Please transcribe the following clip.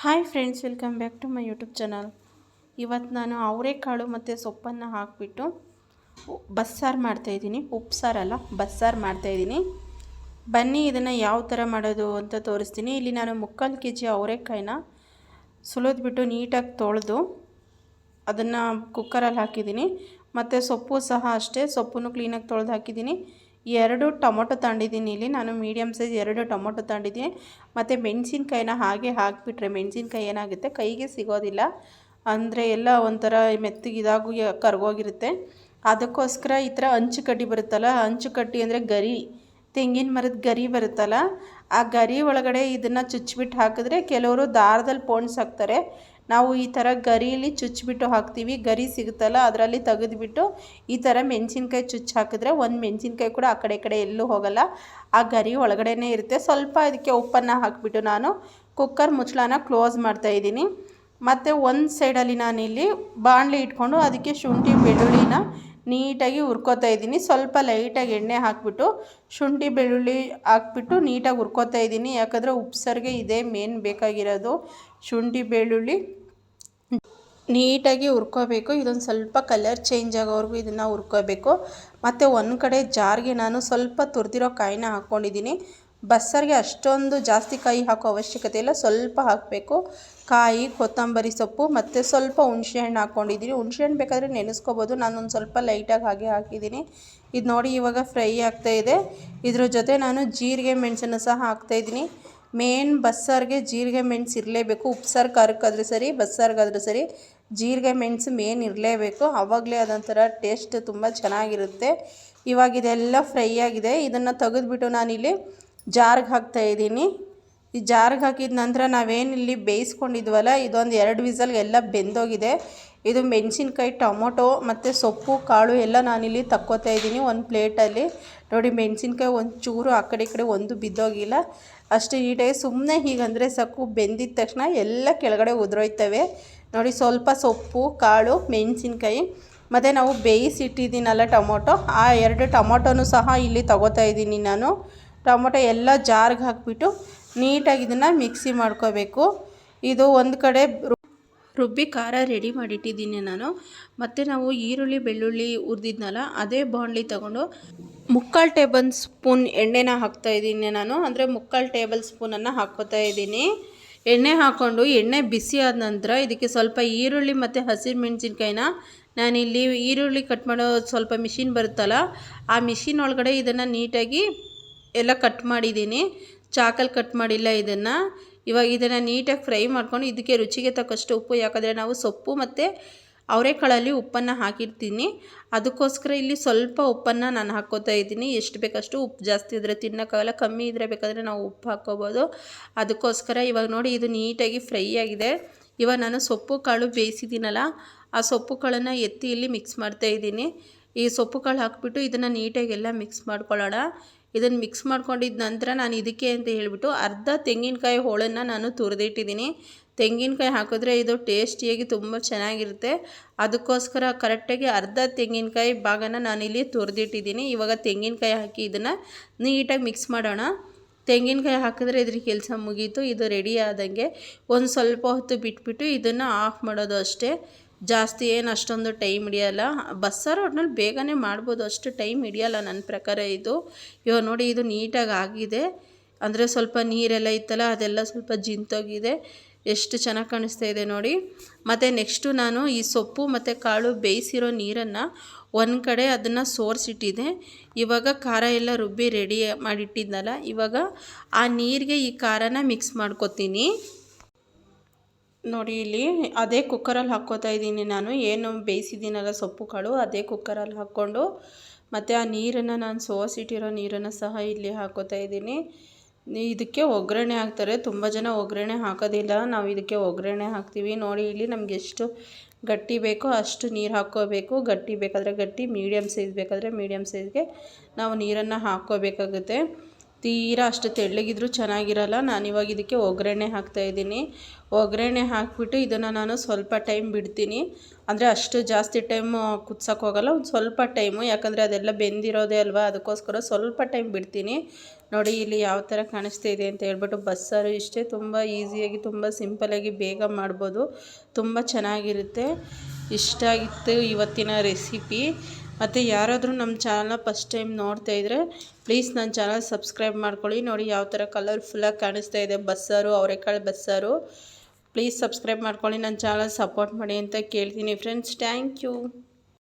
Hi friends, welcome back to my YouTube channel. ಇವತ್ತು ನಾನು ಅವರೆಕಾಳು ಮತ್ತು ಸೊಪ್ಪನ್ನು ಹಾಕಿಬಿಟ್ಟು ಬಸ್ಸಾರು ಮಾಡ್ತಾಯಿದ್ದೀನಿ. ಉಪ್ಸಾರಲ್ಲ, ಬಸ್ಸಾರು ಮಾಡ್ತಾಯಿದ್ದೀನಿ. ಬನ್ನಿ ಇದನ್ನು ಯಾವ ಥರ ಮಾಡೋದು ಅಂತ ತೋರಿಸ್ತೀನಿ. ಇಲ್ಲಿ ನಾನು 3/4 kg ಅವರೆಕಾಯಿನ ಸುಲಿದ್ಬಿಟ್ಟು ನೀಟಾಗಿ ತೊಳೆದು ಅದನ್ನು ಕುಕ್ಕರಲ್ಲಿ ಹಾಕಿದ್ದೀನಿ. ಮತ್ತು ಸೊಪ್ಪು ಸಹ ಅಷ್ಟೇ, ಸೊಪ್ಪನ್ನು ಕ್ಲೀನಾಗಿ ತೊಳೆದು ಹಾಕಿದ್ದೀನಿ. 2 ಟೊಮೊಟೊ ತಗೊಂಡಿದ್ದೀನಿ. ಇಲ್ಲಿ ನಾನು ಮೀಡಿಯಮ್ ಸೈಜ್ 2 ಟೊಮೊಟೊ ತಗೊಂಡಿದ್ದೀನಿ. ಮತ್ತು ಮೆಣಸಿನ್ಕಾಯಿನ ಹಾಗೆ ಹಾಕಿಬಿಟ್ರೆ ಮೆಣಸಿನ್ಕಾಯಿ ಏನಾಗುತ್ತೆ, ಕೈಗೆ ಸಿಗೋದಿಲ್ಲ. ಅಂದರೆ ಎಲ್ಲ ಒಂಥರ ಮೆತ್ತಗೆ ಕರ್ಗೋಗಿರುತ್ತೆ. ಅದಕ್ಕೋಸ್ಕರ ಈ ಥರ ಹಂಚು ಕಡ್ಡಿ ಬರುತ್ತಲ್ಲ, ಹಂಚು ಕಡ್ಡಿ ಅಂದರೆ ಗರಿ, ತೆಂಗಿನ ಮರದ ಗರಿ ಬರುತ್ತಲ್ಲ, ಆ ಗರಿ ಒಳಗಡೆ ಇದನ್ನು ಚುಚ್ಚಿಬಿಟ್ಟು ಹಾಕಿದ್ರೆ ಕೆಲವರು ದಾರದಲ್ಲಿ ಪೋಣಿಸಿ ಹಾಕ್ತಾರೆ. ನಾವು ಈ ಥರ ಗರೀಲಿ ಚುಚ್ಚಿಬಿಟ್ಟು ಹಾಕ್ತೀವಿ. ಗರಿ ಸಿಗುತ್ತಲ್ಲ, ಅದರಲ್ಲಿ ತೆಗೆದುಬಿಟ್ಟು ಈ ಥರ ಮೆಣಸಿನ್ಕಾಯಿ ಚುಚ್ಚಿ ಹಾಕಿದ್ರೆ ಒಂದು ಮೆಣಸಿನ್ಕಾಯಿ ಕೂಡ ಆ ಕಡೆ ಎಲ್ಲೂ ಹೋಗಲ್ಲ, ಆ ಗರಿ ಒಳಗಡೆನೇ ಇರುತ್ತೆ. ಸ್ವಲ್ಪ ಇದಕ್ಕೆ ಉಪ್ಪನ್ನು ಹಾಕಿಬಿಟ್ಟು ನಾನು ಕುಕ್ಕರ್ ಮುಚ್ಚಳನ ಕ್ಲೋಸ್ ಮಾಡ್ತಾಯಿದ್ದೀನಿ. ಮತ್ತು ಒಂದು ಸೈಡಲ್ಲಿ ನಾನಿಲ್ಲಿ ಬಾಣಲಿ ಇಟ್ಕೊಂಡು ಅದಕ್ಕೆ ಶುಂಠಿ ಬೆಳ್ಳುಳ್ಳಿನ ನೀಟಾಗಿ ಹುರ್ಕೋತಾ ಇದ್ದೀನಿ. ಸ್ವಲ್ಪ ಲೈಟಾಗಿ ಎಣ್ಣೆ ಹಾಕಿಬಿಟ್ಟು ಶುಂಠಿ ಬೆಳ್ಳುಳ್ಳಿ ಹಾಕ್ಬಿಟ್ಟು ನೀಟಾಗಿ ಹುರ್ಕೋತಾ ಇದ್ದೀನಿ. ಯಾಕಂದರೆ ಉಪ್ಸಾರಿಗೆ ಇದೇ ಮೇನ್ ಬೇಕಾಗಿರೋದು, ಶುಂಠಿ ಬೆಳ್ಳುಳ್ಳಿ ನೀಟಾಗಿ ಹುರ್ಕೋಬೇಕು. ಇದೊಂದು ಸ್ವಲ್ಪ ಕಲರ್ ಚೇಂಜ್ ಆಗೋವರೆಗೂ ಇದನ್ನು ಹುರ್ಕೋಬೇಕು. ಮತ್ತು ಒಂದು ಕಡೆ ಜಾರ್ಗೆ ನಾನು ಸ್ವಲ್ಪ ತುರಿದಿರೋ ಕಾಯಿನ ಹಾಕ್ಕೊಂಡಿದ್ದೀನಿ. ಬಸ್ಸಾರಿಗೆ ಅಷ್ಟೊಂದು ಜಾಸ್ತಿ ಕಾಯಿ ಹಾಕೋ ಅವಶ್ಯಕತೆ ಇಲ್ಲ, ಸ್ವಲ್ಪ ಹಾಕಬೇಕು. ಕಾಯಿ, ಕೊತ್ತಂಬರಿ ಸೊಪ್ಪು ಮತ್ತು ಸ್ವಲ್ಪ ಹುಣಸೆಹಣ್ಣು ಹಾಕ್ಕೊಂಡಿದ್ದೀನಿ. ಹುಣಸೆಹಣ್ಣು ಬೇಕಾದರೆ ನೆನೆಸ್ಕೋಬೋದು, ನಾನೊಂದು ಸ್ವಲ್ಪ ಲೈಟಾಗಿ ಹಾಗೆ ಹಾಕಿದ್ದೀನಿ. ಇದು ನೋಡಿ ಇವಾಗ ಫ್ರೈ ಆಗ್ತಾಯಿದೆ. ಇದ್ರ ಜೊತೆ ನಾನು ಜೀರಿಗೆ ಮೆಣಸನ್ನು ಸಹ ಹಾಕ್ತಾಯಿದ್ದೀನಿ. ಮೇನ್ ಬಸ್ಸಾರಿಗೆ ಜೀರಿಗೆ ಮೆಣಸು ಇರಲೇಬೇಕು. ಉಪ್ಸಾರು ಖಾರಕ್ಕಾದರೂ ಸರಿ, ಬಸ್ಸಾರಿಗಾದರೂ ಸರಿ ಜೀರಿಗೆ ಮೆಣಸು ಮೇನ್ ಇರಲೇಬೇಕು. ಆವಾಗಲೇ ಅದೊಂಥರ ಟೇಸ್ಟ್ ತುಂಬ ಚೆನ್ನಾಗಿರುತ್ತೆ. ಇವಾಗ ಇದೆಲ್ಲ ಫ್ರೈ ಆಗಿದೆ. ಇದನ್ನು ತೆಗೆದುಬಿಟ್ಟು ನಾನಿಲ್ಲಿ ಜಾರ್ಗೆ ಹಾಕ್ತಾಯಿದ್ದೀನಿ. ಈ ಜಾರ್ಗೆ ಹಾಕಿದ ನಂತರ ನಾವೇನಿಲ್ಲಿ ಬೇಯಿಸ್ಕೊಂಡಿದ್ವಲ್ಲ, ಇದೊಂದು 2 ವಿಸಲ್ಗೆ ಎಲ್ಲ ಬೆಂದೋಗಿದೆ. ಇದು ಮೆಣಸಿನ್ಕಾಯಿ, ಟೊಮೊಟೊ ಮತ್ತು ಸೊಪ್ಪು ಕಾಳು ಎಲ್ಲ ನಾನಿಲ್ಲಿ ತಕ್ಕೋತಾ ಇದ್ದೀನಿ ಒಂದು ಪ್ಲೇಟಲ್ಲಿ. ನೋಡಿ, ಮೆಣಸಿನ್ಕಾಯಿ ಒಂದು ಚೂರು ಆ ಕಡೆ ಈ ಕಡೆ ಒಂದು ಬಿದ್ದೋಗಿಲ್ಲ. ಅಷ್ಟು ನೀಟಾಗಿ ಸುಮ್ಮನೆ ಹೀಗಂದರೆ ಸಾಕು, ಬೆಂದಿದ ತಕ್ಷಣ ಎಲ್ಲ ಕೆಳಗಡೆ ಉದುರೋಯ್ತವೆ. ನೋಡಿ, ಸ್ವಲ್ಪ ಸೊಪ್ಪು ಕಾಳು, ಮೆಣಸಿನ್ಕಾಯಿ ಮತ್ತು ನಾವು ಬೇಯಿಸಿಟ್ಟಿದ್ದೀನಲ್ಲ ಟೊಮೊಟೊ, ಆ 2 ಟೊಮೊಟೊನೂ ಸಹ ಇಲ್ಲಿ ತಗೋತಾ ಇದ್ದೀನಿ ನಾನು. ಟೊಮೊಟೊ ಎಲ್ಲ ಜಾರ್ಗೆ ಹಾಕಿಬಿಟ್ಟು ನೀಟಾಗಿ ಇದನ್ನು ಮಿಕ್ಸಿ ಮಾಡ್ಕೋಬೇಕು. ಇದು ಒಂದು ಕಡೆ ರುಬ್ಬಿ ಖಾರ ರೆಡಿ ಮಾಡಿಟ್ಟಿದ್ದೀನಿ ನಾನು. ಮತ್ತು ನಾವು ಈರುಳ್ಳಿ ಬೆಳ್ಳುಳ್ಳಿ ಹುರಿದಿದ್ನಲ್ಲ, ಅದೇ ಬಾಣಲಿ ತೊಗೊಂಡು 3/4 ಟೇಬಲ್ ಸ್ಪೂನ್ ಎಣ್ಣೆನ ಹಾಕ್ತಾಯಿದ್ದೀನಿ ನಾನು. ಅಂದರೆ 3/4 ಟೇಬಲ್ ಸ್ಪೂನನ್ನು ಹಾಕ್ಕೋತಾ ಇದ್ದೀನಿ. ಎಣ್ಣೆ ಹಾಕ್ಕೊಂಡು ಎಣ್ಣೆ ಬಿಸಿ ಆದ ನಂತರ ಇದಕ್ಕೆ ಸ್ವಲ್ಪ ಈರುಳ್ಳಿ ಮತ್ತು ಹಸಿರು ಮೆಣಸಿನ್ಕಾಯಿನ ನಾನಿಲ್ಲಿ ಈರುಳ್ಳಿ ಕಟ್ ಮಾಡೋ ಸ್ವಲ್ಪ ಮಿಷಿನ್ ಬರುತ್ತಲ್ಲ, ಆ ಮಿಷಿನ್ ಒಳಗಡೆ ಇದನ್ನು ನೀಟಾಗಿ ಎಲ್ಲ ಕಟ್ ಮಾಡಿದ್ದೀನಿ. ಚಾಕಲ್ಲಿ ಕಟ್ ಮಾಡಿಲ್ಲ ಇದನ್ನು. ಇವಾಗ ಇದನ್ನು ನೀಟಾಗಿ ಫ್ರೈ ಮಾಡ್ಕೊಂಡು ಇದಕ್ಕೆ ರುಚಿಗೆ ತಕ್ಕಷ್ಟು ಉಪ್ಪು, ಯಾಕಂದರೆ ನಾವು ಸೊಪ್ಪು ಮತ್ತು ಅವರೆಕಾಳಲ್ಲಿ ಉಪ್ಪನ್ನು ಹಾಕಿರ್ತೀನಿ. ಅದಕ್ಕೋಸ್ಕರ ಇಲ್ಲಿ ಸ್ವಲ್ಪ ಉಪ್ಪನ್ನು ನಾನು ಹಾಕ್ಕೋತಾ ಇದ್ದೀನಿ. ಎಷ್ಟು ಬೇಕಷ್ಟು. ಉಪ್ಪು ಜಾಸ್ತಿ ಇದ್ದರೆ ತಿನ್ನೋಕ್ಕಾಗಲ್ಲ, ಕಮ್ಮಿ ಇದ್ದರೆ ಬೇಕಾದರೆ ನಾವು ಉಪ್ಪು ಹಾಕ್ಕೋಬೋದು. ಅದಕ್ಕೋಸ್ಕರ ಇವಾಗ ನೋಡಿ, ಇದು ನೀಟಾಗಿ ಫ್ರೈ ಆಗಿದೆ. ಇವಾಗ ನಾನು ಸೊಪ್ಪು ಕಾಳು ಬೇಯಿಸಿದ್ದೀನಲ್ಲ, ಆ ಸೊಪ್ಪು ಕಾಳನ್ನು ಎತ್ತಿ ಇಲ್ಲಿ ಮಿಕ್ಸ್ ಮಾಡ್ತಾಯಿದ್ದೀನಿ. ಈ ಸೊಪ್ಪು ಕಾಳು ಹಾಕ್ಬಿಟ್ಟು ಇದನ್ನು ನೀಟಾಗಿ ಎಲ್ಲ ಮಿಕ್ಸ್ ಮಾಡ್ಕೊಳ್ಳೋಣ. ಇದನ್ನು ಮಿಕ್ಸ್ ಮಾಡ್ಕೊಂಡಿದ್ದ ನಂತರ ನಾನು ಇದಕ್ಕೆ ಅಂತ ಹೇಳಿಬಿಟ್ಟು ಅರ್ಧ ತೆಂಗಿನಕಾಯಿ ಹೋಳನ್ನು ನಾನು ತುರಿದಿಟ್ಟಿದ್ದೀನಿ. ತೆಂಗಿನಕಾಯಿ ಹಾಕಿದ್ರೆ ಇದು ಟೇಸ್ಟಿಯಾಗಿ ತುಂಬ ಚೆನ್ನಾಗಿರುತ್ತೆ. ಅದಕ್ಕೋಸ್ಕರ ಕರೆಕ್ಟಾಗಿ ಅರ್ಧ ತೆಂಗಿನಕಾಯಿ ಭಾಗನ ನಾನಿಲ್ಲಿ ತುರಿದಿಟ್ಟಿದ್ದೀನಿ. ಇವಾಗ ತೆಂಗಿನಕಾಯಿ ಹಾಕಿ ಇದನ್ನು ನೀಟಾಗಿ ಮಿಕ್ಸ್ ಮಾಡೋಣ. ತೆಂಗಿನಕಾಯಿ ಹಾಕಿದ್ರೆ ಇದ್ರ ಕೆಲಸ ಮುಗೀತು, ಇದು ರೆಡಿ ಆದಂಗೆ. ಒಂದು ಸ್ವಲ್ಪ ಹೊತ್ತು ಬಿಟ್ಬಿಟ್ಟು ಇದನ್ನು ಆಫ್ ಮಾಡೋದು ಅಷ್ಟೇ. ಜಾಸ್ತಿ ಏನು ಅಷ್ಟೊಂದು ಟೈಮ್ ಹಿಡಿಯಲ್ಲ. ಬಸ್ಸಾರು ಒಟ್ನಲ್ಲಿ ಬೇಗನೆ ಮಾಡ್ಬೋದು, ಅಷ್ಟು ಟೈಮ್ ಹಿಡಿಯಲ್ಲ ನನ್ನ ಪ್ರಕಾರ ಇದು. ಇವಾಗ ನೋಡಿ, ಇದು ನೀಟಾಗಿ ಆಗಿದೆ. ಅಂದರೆ ಸ್ವಲ್ಪ ನೀರೆಲ್ಲ ಇತ್ತಲ್ಲ, ಅದೆಲ್ಲ ಸ್ವಲ್ಪ ಜಿಂತೋಗಿದೆ. ಎಷ್ಟು ಚೆನ್ನಾಗಿ ಕಾಣಿಸ್ತಾ ಇದೆ ನೋಡಿ. ಮತ್ತು ನೆಕ್ಸ್ಟು ನಾನು ಈ ಸೊಪ್ಪು ಮತ್ತು ಕಾಳು ಬೇಯಿಸಿರೋ ನೀರನ್ನು ಒಂದು ಕಡೆ ಅದನ್ನು ಸೋರಿಸಿಟ್ಟಿದ್ದೆ. ಇವಾಗ ಖಾರ ಎಲ್ಲ ರುಬ್ಬಿ ರೆಡಿ ಮಾಡಿಟ್ಟಿದ್ನಲ್ಲ, ಇವಾಗ ಆ ನೀರಿಗೆ ಈ ಖಾರನ ಮಿಕ್ಸ್ ಮಾಡ್ಕೊತೀನಿ. ನೋಡಿ, ಇಲ್ಲಿ ಅದೇ ಕುಕ್ಕರಲ್ಲಿ ಹಾಕ್ಕೋತಾ ಇದ್ದೀನಿ ನಾನು. ಏನು ಬೇಯಿಸಿದ್ದೀನಲ್ಲ ಸೊಪ್ಪು ಕಾಳು, ಅದೇ ಕುಕ್ಕರಲ್ಲಿ ಹಾಕ್ಕೊಂಡು ಮತ್ತು ಆ ನೀರನ್ನು ನಾನು ಸೋಸಿಟ್ಟಿರೋ ನೀರನ್ನು ಸಹ ಇಲ್ಲಿ ಹಾಕ್ಕೋತಾ ಇದ್ದೀನಿ. ಇದಕ್ಕೆ ಒಗ್ಗರಣೆ ಹಾಕ್ತಾರೆ. ತುಂಬ ಜನ ಒಗ್ಗರಣೆ ಹಾಕೋದಿಲ್ಲ, ನಾವು ಇದಕ್ಕೆ ಒಗ್ಗರಣೆ ಹಾಕ್ತೀವಿ. ನೋಡಿ, ಇಲ್ಲಿ ನಮ್ಗೆ ಎಷ್ಟು ಗಟ್ಟಿ ಬೇಕೋ ಅಷ್ಟು ನೀರು ಹಾಕ್ಕೋಬೇಕು. ಗಟ್ಟಿ ಬೇಕಾದರೆ ಗಟ್ಟಿ, ಮೀಡಿಯಮ್ ಸೈಜ್ ಬೇಕಾದರೆ ಮೀಡಿಯಮ್ ಸೈಜ್ಗೆ ನಾವು ನೀರನ್ನು ಹಾಕ್ಕೋಬೇಕಾಗುತ್ತೆ. ತೀರಾ ಅಷ್ಟು ತೆಳ್ಳಗಿದ್ರೂ ಚೆನ್ನಾಗಿರಲ್ಲ. ನಾನಿವಾಗ ಇದಕ್ಕೆ ಒಗ್ಗರಣೆ ಹಾಕ್ತಾಯಿದ್ದೀನಿ. ಒಗ್ಗರಣೆ ಹಾಕಿಬಿಟ್ಟು ಇದನ್ನು ನಾನು ಸ್ವಲ್ಪ ಟೈಮ್ ಬಿಡ್ತೀನಿ. ಅಂದರೆ ಅಷ್ಟು ಜಾಸ್ತಿ ಟೈಮು ಕುದ್ಸೋಕೆ ಹೋಗಲ್ಲ, ಒಂದು ಸ್ವಲ್ಪ ಟೈಮು, ಯಾಕಂದರೆ ಅದೆಲ್ಲ ಬೆಂದಿರೋದೇ ಅಲ್ವಾ, ಅದಕ್ಕೋಸ್ಕರ ಸ್ವಲ್ಪ ಟೈಮ್ ಬಿಡ್ತೀನಿ. ನೋಡಿ ಇಲ್ಲಿ ಯಾವ ಥರ ಕಾಣಿಸ್ತಾ ಇದೆ ಅಂತ ಹೇಳ್ಬಿಟ್ಟು ಬಸ್ಸಾರು ಇಷ್ಟೇ, ತುಂಬ ಈಸಿಯಾಗಿ ತುಂಬ ಸಿಂಪಲಾಗಿ ಬೇಗ ಮಾಡ್ಬೋದು, ತುಂಬ ಚೆನ್ನಾಗಿರುತ್ತೆ. ಇಷ್ಟ ಆಗಿತ್ತು ಇವತ್ತಿನ ರೆಸಿಪಿ. ಮತ್ತು ಯಾರಾದರೂ ನಮ್ಮ ಚಾನಲ್ನ ಫಸ್ಟ್ ಟೈಮ್ ನೋಡ್ತಾ ಇದ್ದರೆ ಪ್ಲೀಸ್ ನನ್ನ ಚಾನಲ್ ಸಬ್ಸ್ಕ್ರೈಬ್ ಮಾಡ್ಕೊಳ್ಳಿ. ನೋಡಿ ಯಾವ ಥರ ಕಲರ್ಫುಲ್ಲಾಗಿ ಕಾಣಿಸ್ತಾ ಇದೆ ಬಸ್ಸಾರು, ಅವರೆಕಾಳು ಬಸ್ಸಾರು. ಪ್ಲೀಸ್ ಸಬ್ಸ್ಕ್ರೈಬ್ ಮಾಡ್ಕೊಳ್ಳಿ, ನನ್ನ ಚಾನಲ್ ಸಪೋರ್ಟ್ ಮಾಡಿ ಅಂತ ಕೇಳ್ತೀನಿ ಫ್ರೆಂಡ್ಸ್. Thank you.